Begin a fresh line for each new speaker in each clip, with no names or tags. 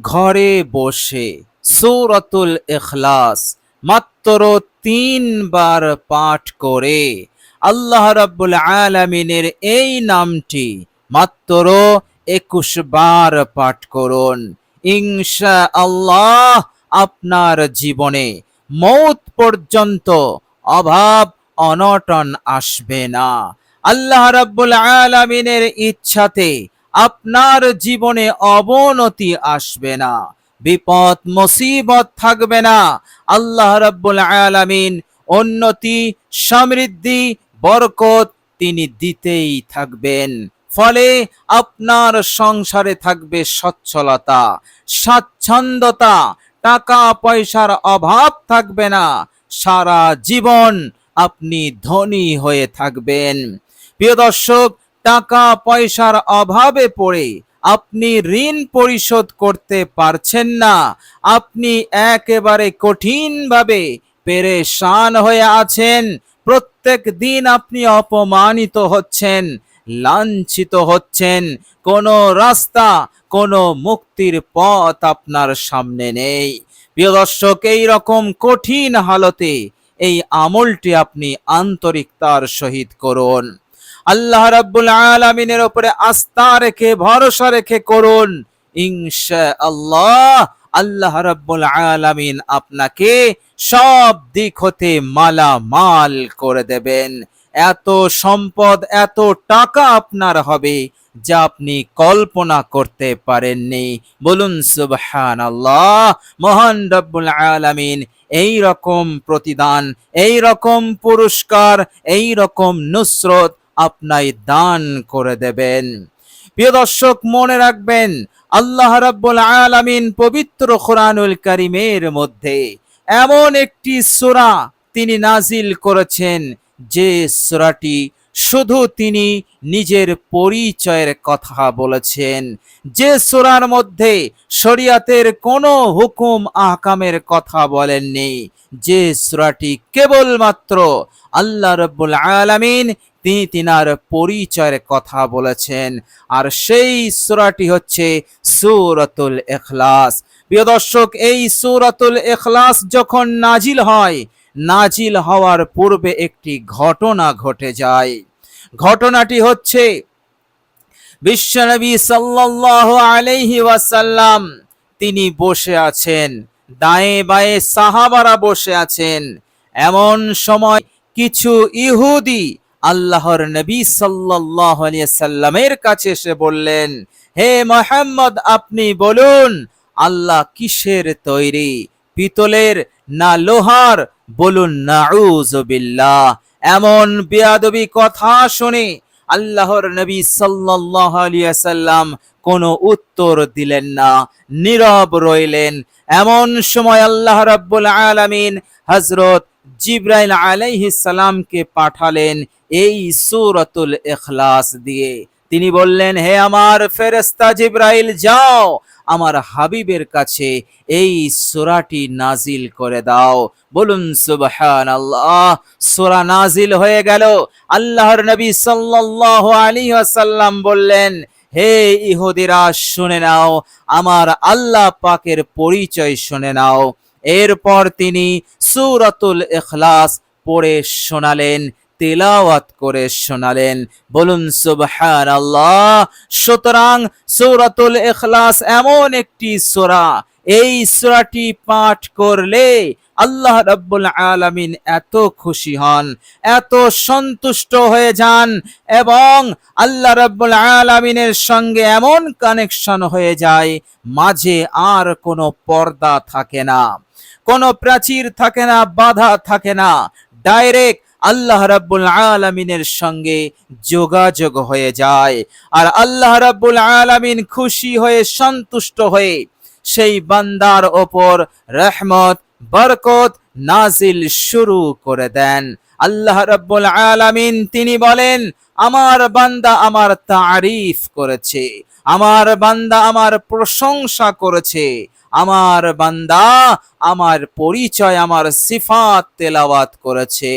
ঘরে বসে সূরাতুল ইখলাস মাত্র ৩ বার পাঠ করে আল্লাহ রাব্বুল আলামিনের এই নামটি মাত্র ২১ বার পাঠ করুন। ইনশাআল্লাহ আপনার জীবনে মৌত পর্যন্ত অভাব অনটন আসবে না। আল্লাহ রাব্বুল আলামিনের ইচ্ছাতে আপনার জীবনে অবনতি আসবে না, বিপদ মুসিবত থাকবে না। আল্লাহ রাব্বুল আলামিন উন্নতি, সমৃদ্ধি, বরকত তিনি দিতেই থাকবেন। ফলে আপনার সংসারে থাকবে সচ্ছলতা, স্বাচ্ছন্দ্যতা, টাকা পয়সার অভাব থাকবে না। সারা জীবন আপনি ধনী হয়ে থাকবেন। প্রিয় দর্শক, টাকা পয়সার অভাবে পড়ে আপনি ঋণ পরিশোধ করতে পারছেন না, আপনি একেবারে কঠিনভাবে পেরেশান হয়ে আছেন, প্রত্যেক দিন আপনি অপমানিত হচ্ছেন, লাঞ্ছিত হচ্ছেন, কোনো রাস্তা, কোনো মুক্তির পথ আপনার সামনে নেই। প্রিয় দর্শক, এই রকম কঠিন হালতে এই আমলটি আপনি আন্তরিকতার সহিত করুন। আল্লাহ রাব্বুল আলামিনের উপরে আস্থা রেখে, ভরসা রেখে করুন। ইনশাআল্লাহ আল্লাহ রাব্বুল আলামিন আপনাকে সব দিক হতে মালামাল করে দেবেন। এত সম্পদ, এত টাকা আপনার হবে যা আপনি কল্পনা করতে পারেননি। বলুন সুবহানাল্লাহ। মহান রব্বুল আলামিন এই রকম প্রতিদান, এই রকম পুরস্কার, এই রকম নুসরত আপনাই দান করে দেবেন। প্রিয় দর্শক, মনে রাখবেন আল্লাহ রাব্বুল আলামিন পবিত্র কোরআনুল কারীমের মধ্যে এমন একটি সূরা তিনি নাজিল করেছেন যে সূরাটি শুধু তিনি নিজের পরিচয়ের কথা বলেছেন, যে সূরার মধ্যে শরিয়াতের কোনো হুকুম আহকামের কথা বলেননি, যে সূরাটি কেবলমাত্র আল্লাহ রাব্বুল আলামিন তিনি তিনার পরিচয়ের কথা বলেছেন, আর সেই সূরাটি হচ্ছে সূরাতুল ইখলাস। প্রিয় দর্শক, এই সূরাতুল ইখলাস যখন নাজিল হয়, নাজিল হওয়ার পূর্বে একটি ঘটনা ঘটে যায়। ঘটনাটি হচ্ছে বিশ্বনবী সাল্লাল্লাহু আলাইহি ওয়াসাল্লাম তিনি বসে আছেন, দায়ে বায়ে সাহাবারা বসে আছেন। এমন সময় কিছু ইহুদি আল্লাহর নবী সাল্লাল্লাহু আলাইহি সাল্লামের কাছে এসে বললেন, হে মুহাম্মদ, আপনি বলুন আল্লাহ কিসের তৈরি, পিতলের না লোহার? বলুন নাউযু বিল্লাহ। এমন বেয়াদবি কথা শুনে আল্লাহর নবী সাল্লাল্লাহু আলাইহি ওয়াসাল্লাম কোনো উত্তর দিলেন না, নীরব রইলেন। এমন সময় আল্লাহ রাব্বুল আলামিন হযরত জিবরাইল আলাইহিস সালামকে পাঠালেন এই সূরাতুল ইখলাস দিয়ে। তিনি বললেন, হে আমার ফেরেশতা জিবরাইল, যাও আমার হাবিবের কাছে এই সূরাটি নাজিল করে দাও। বলুন সুবহানাল্লাহ। সূরা নাজিল হয়ে গেল। আল্লাহর নবী সাল্লাল্লাহু আলাইহি ওয়াসাল্লাম বললেন, হে ইহুদিরা, শুনে নাও, আমার আল্লাহ পাকের পরিচয় শুনে নাও। এরপর তিনি সূরাতুল ইখলাস পড়ে শোনালেন, তেলাওয়াত করে শোনালেন। বলুন সুবহানাল্লাহ। সুতরাং সূরাতুল ইখলাস এমন একটি সূরা, এই সূরাটি পাঠ করলে আল্লাহ রাব্বুল আলামিন এত খুশি হন, এত সন্তুষ্ট হয়ে যান, এবং আল্লাহ রাব্বুল আলামিনের সঙ্গে এমন কানেকশন হয়ে যায়, মাঝে আর কোনো পর্দা থাকে না, কোনো প্রাচীর থাকে না, বাধা থাকে না। ডাইরেক্ট আল্লাহ রাব্বুল আলামিনের সঙ্গে যোগাযোগ হয়ে যায়। আর আল্লাহ রাব্বুল আলামিন খুশি হয়ে, সন্তুষ্ট হয়ে সেই বান্দার ওপর রহমত, বরকত নাজিল শুরু করে দেন। আল্লাহ রাব্বুল আলামিন তিনি বলেন, আমার বান্দা আমার তারিফ করেছে, আমার বান্দা আমার প্রশংসা করেছে, আমার বান্দা আমার পরিচয়, আমার সিফাত তেলাওয়াত করেছে।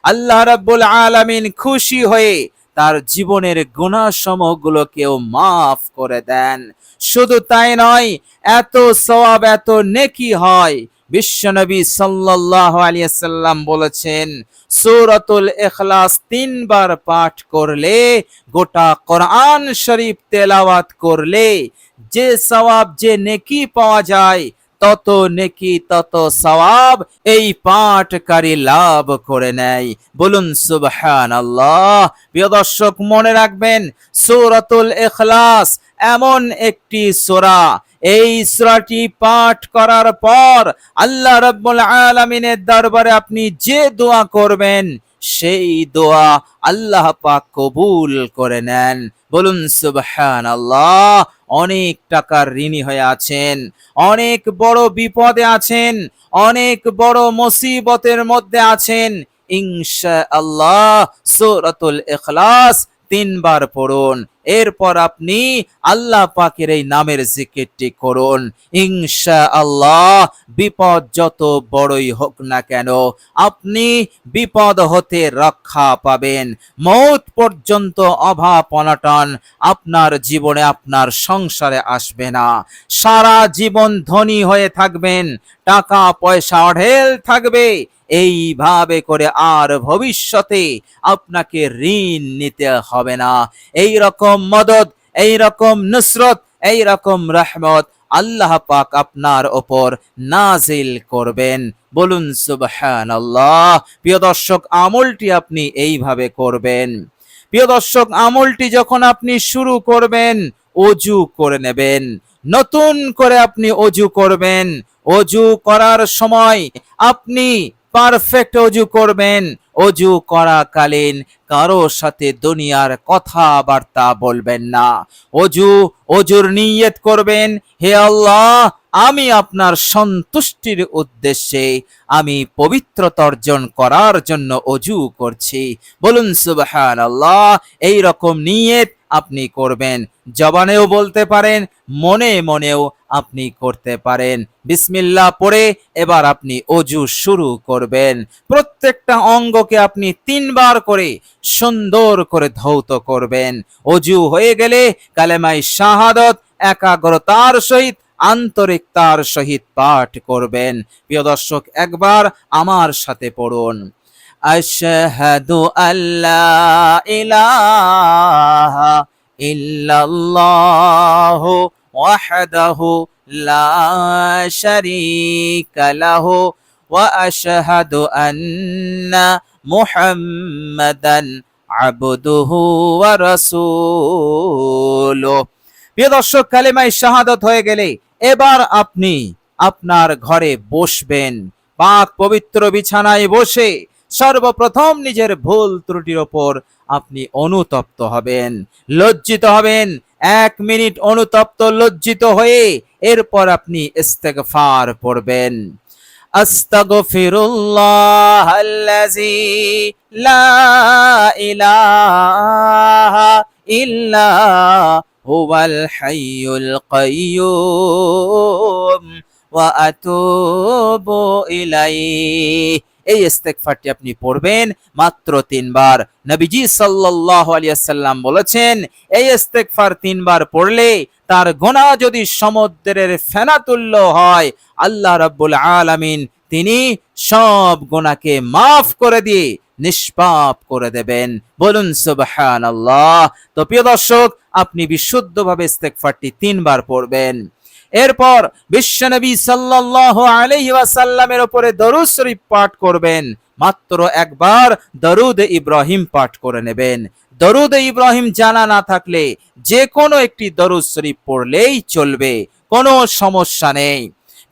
আল্লাহ রাব্বুল আলামিন খুশি হয়ে তার জীবনের গুনাহসমূহগুলোকেও মাফ করে দেন। শুধু তাই নয়, এত সওয়াব এত নেকি হয়, বিশ্বনবী সাল্লাল্লাহু আলাইহি ওয়াসাল্লাম বলেছেন, সূরাতুল ইখলাস 3 বার পাঠ করলে, গোটা কোরআন শরীফ তেলাওয়াত করলে যে সওয়াব যে নেকি পাওয়া যায়, তত নেকি তত সওয়াব এই পাঠকারী লাভ করে নেয়। বলুন সুবহানাল্লাহ। প্রিয় দর্শক, মনে রাখবেন, সূরাতুল ইখলাস এমন একটি সূরা, এই সূরাটি পাঠ করার পর আল্লাহ রাব্বুল আলামিনের দরবারে আপনি যে দোয়া করবেন, সেই দোয়া আল্লাহ পাক কবুল করে নেন। বলুন সুবহানাল্লাহ। অনেক টাকার ঋণী হয়ে আছেন, অনেক বড় বিপদে আছেন, অনেক বড় মুসিবতের মধ্যে আছেন, ইনশাআল্লাহ সূরাতুল ইখলাস 3 বার পড়ুন। এরপর আপনি আল্লাহ পাকের এই নামের জিকিরটি করুন। ইনশাআল্লাহ বিপদ যত বড়ই হোক না কেন, আপনি বিপদ হতে রক্ষা পাবেন। মৌত পর্যন্ত অভাব অনটন আপনার জীবনে, আপনার সংসারে আসবে না। সারা জীবন ধনী হয়ে থাকবেন, টাকা পয়সা অঢেল থাকবে। এইভাবে করে আর ভবিষ্যতে আপনাকে ঋণ নিতে হবে না। এই রকম মদদ, এই রকম নুসরত, এই রকম রহমত আল্লাহ পাক আপনার ওপর নাজিল করবেন। বলুন সুবহানাল্লাহ। প্রিয় দর্শক, আমলটি আপনি এইভাবে করবেন। প্রিয় দর্শক, আমলটি যখন আপনি শুরু করবেন, ওযু করে নেবেন। নতুন করে আপনি ওযু করবেন। ওযু করার সময় আপনি পারফেক্ট ওযু করবেন। ওযু করাকালীন কারো সাথে দুনিয়ার কথাবার্তা বলবেন না। ওযুর নিয়ত করবেন, হে আল্লাহ, আমি আপনার সন্তুষ্টির উদ্দেশ্যে আমি পবিত্রতা অর্জন করার জন্য ওযু করছি। বলুন সুবহানাল্লাহ। এই রকম নিয়ত আপনি করবেন। জবানেও বলতে পারেন, মনে মনেও আপনি করতে পারেন। বিসমিল্লাহ পড়ে এবার আপনি ওযু শুরু করবেন। প্রত্যেকটা অঙ্গকে আপনি 3 বার করে সুন্দর করে ধৌত করবেন। ওযু হয়ে গেলে কালেমায়ে শাহাদাত একাগ্রতার সহিত, আন্তরিকতার সহিত পাঠ করবেন। প্রিয় দর্শক, একবার আমার সাথে পড়ুন, আশহাদু আল্লা ইলাহা ইল্লাল্লাহু ওয়াহদাহু লা শারীকা লাহু ওয়া আশহাদু আন্না মুহাম্মাদান আবদুহু ওয়া রাসূলুহু। প্রিয় দর্শক, কালেমায়ে শাহাদাত হয়ে গেলে এবার আপনি আপনার ঘরে বসবেন। পাক পবিত্র বিছানায় বসে সর্বপ্রথম নিজের ভুল ত্রুটির ওপর আপনি অনুতপ্ত হবেন, লজ্জিত হবেন। 1 মিনিট অনুতপ্ত লজ্জিত হয়ে এরপর আপনি ইস্তেগফার পড়বেন। আস্তাগফিরুল্লাহাল্লাযী লা ইলাহা ইল্লা হুয়াল হাইয়ুল কাইয়্যুম ওয়া আতুবু ইলাইহি। এই ইস্তেগফারটি আপনি পড়বেন মাত্র 3 বার। নবীজি সাল্লাল্লাহু আলাইহি ওয়াসাল্লাম বলেছেন, এই ইস্তেগফার 3 বার পড়লে তার গুনাহ যদি সমুদ্রের ফেনা তুল্য হয়, আল্লাহ রাব্বুল আলামিন তিনি সব গুনাহকে মাফ করে দিয়ে নিষ্পাপ করে দেবেন। বলুন সুবহানাল্লাহ। তো প্রিয় দর্শক, আপনি বিশুদ্ধভাবে ইস্তেগফারটি 3 বার পড়বেন। এরপর বিশ্বনবী সাল্লাল্লাহু আলাইহি ওয়াসাল্লামের উপরে দরুদ শরীফ পাঠ করবেন। মাত্র একবার দরুদ ইব্রাহিম পাঠ করে নেবেন। দরুদ ইব্রাহিম জানা না থাকলে যে কোনো একটি দরুদ শরীফ পড়লেই চলবে, কোনো সমস্যা নেই।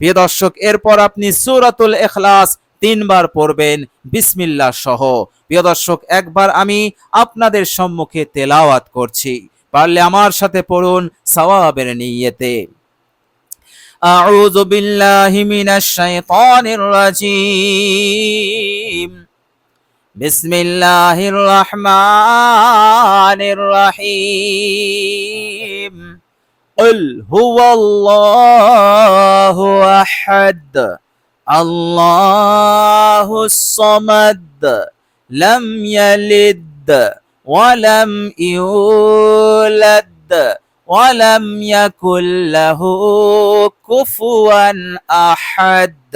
প্রিয় দর্শক, এরপর আপনি সূরাতুল ইখলাস 3 বার পড়বেন বিসমিল্লাহ সহ। প্রিয় দর্শক, একবার আমি আপনাদের সম্মুখে তেলাওয়াত করছি, পারলে আমার সাথে পড়ুন সওয়াবের নিয়তে। আউযু বিল্লাহি মিনাশ শাইতানির রাজীম। বিসমিল্লাহির রহমানির রহিম। কুল হুয়াল্লাহু আহাদ, আল্লাহুস সামাদ, লাম ইয়ালিদ ওয়ালাম ইউলাদ ওয়ালাম ইয়াকুল লাহু কুফুয়ান আহাদ।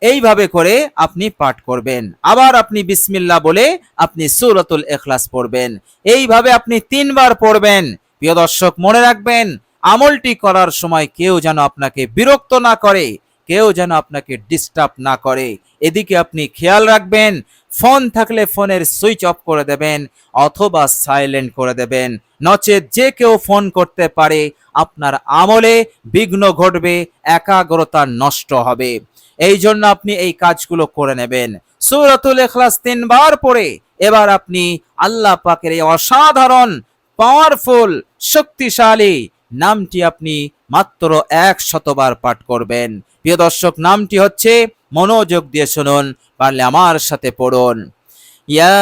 এইভাবে করে আপনি পাঠ করবেন। আবার আপনি বিসমিল্লাহ বলে আপনি সূরাতুল ইখলাস পড়বেন। এইভাবে আপনি 3 বার পড়বেন। প্রিয় দর্শক, মনে রাখবেন, আমলটি করার সময় কেউ যেন আপনাকে বিরক্ত না করে, কেউ যেন আপনাকে ডিস্টার্ব না করে, এদিকে আপনি খেয়াল রাখবেন। ফোন থাকলে ফোনের সুইচ অফ করে দেবেন অথবা সাইলেন্ট করে দেবেন, নচেত যে কেউ ফোন করতে পারে, আপনার আমলে বিঘ্ন ঘটবে, একাগ্রতা নষ্ট হবে। এই জন্য আপনি এই কাজগুলো করে নেবেন। সূরাতুল ইখলাস 3 বার পড়ে এবার আপনি আল্লাহ পাকের এই অসাধারণ পাওয়ারফুল শক্তিশালী নামটি আপনি মাত্র 100 বার পাঠ করবেন। প্রিয় দর্শক, নামটি হচ্ছে, মনোযোগ দিয়ে শুনুন, পারলে আমার সাথে পড়ুন। ইয়া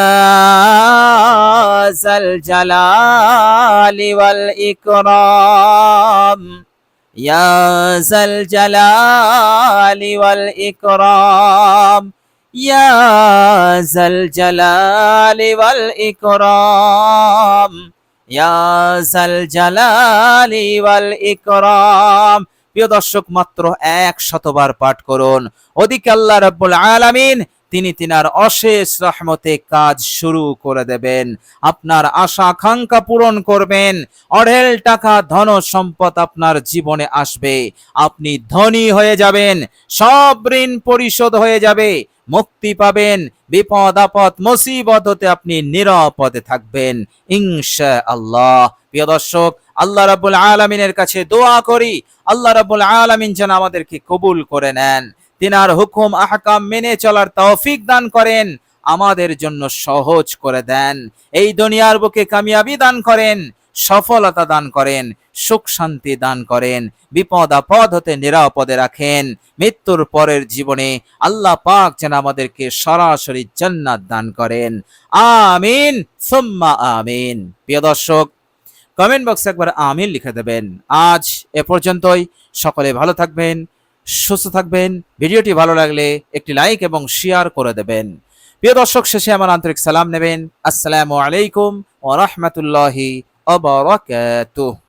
যাল জালালি ওয়াল ইকরাম, ইয়া যাল জালালি ওয়াল ইকরাম, ইয়া যাল জালালি ওয়াল ইকরাম, ইয়া যাল জালালি ওয়াল ইকরাম। প্রিয় দর্শক, মাত্র 100 বার পাঠ করুন। ওদিকে আল্লাহ রাব্বুল আলামিন তিনি তিনার অশেষ রহমতে কাজ শুরু করে দেবেন, আপনার আশা আকাঙ্ক্ষা পূরণ করবেন, অঢেল টাকা ধন সম্পদ আপনার জীবনে আসবে, আপনি ধনী হয়ে যাবেন, সব ঋণ পরিশোধ হয়ে যাবে, মুক্তি পাবেন, বিপদ আপদ মুসিবত হতে আপনি নিরাপদে থাকবেন ইনশাআল্লাহ। প্রিয় দর্শক, আল্লাহ রাব্বুল আলামিনের কাছে দোয়া করি, আল্লাহ রাব্বুল আলামিন যেন আমাদেরকে কবুল করে নেন, তিনার হুকুম আহকাম মেনে চলার তৌফিক দান করেন, আমাদের জন্য সহজ করে দেন, এই দুনিয়ার বুকে কামিয়াবি দান করেন, সফলতা দান করেন, সুখ শান্তি দান করেন, বিপদ আপদ হতে নিরাপদে রাখেন, মৃত্যুর পরের জীবনে আল্লাহ পাক যেন আমাদেরকে সরাসরি জান্নাত দান করেন। আমিন সুম্মা আমিন। প্রিয় দর্শক, কমেন্ট বক্সে একবার আমিন লিখে দেবেন। আজ এ পর্যন্তই। সকলে ভালো থাকবেন, সুস্থ থাকবেন। ভিডিওটি ভালো লাগলে একটি লাইক এবং শেয়ার করে দেবেন। প্রিয় দর্শক, শেষে আমার আন্তরিক সালাম নেবেন। আসসালামু আলাইকুম ওয়া রাহমাতুল্লাহি ওয়া বারাকাতুহু।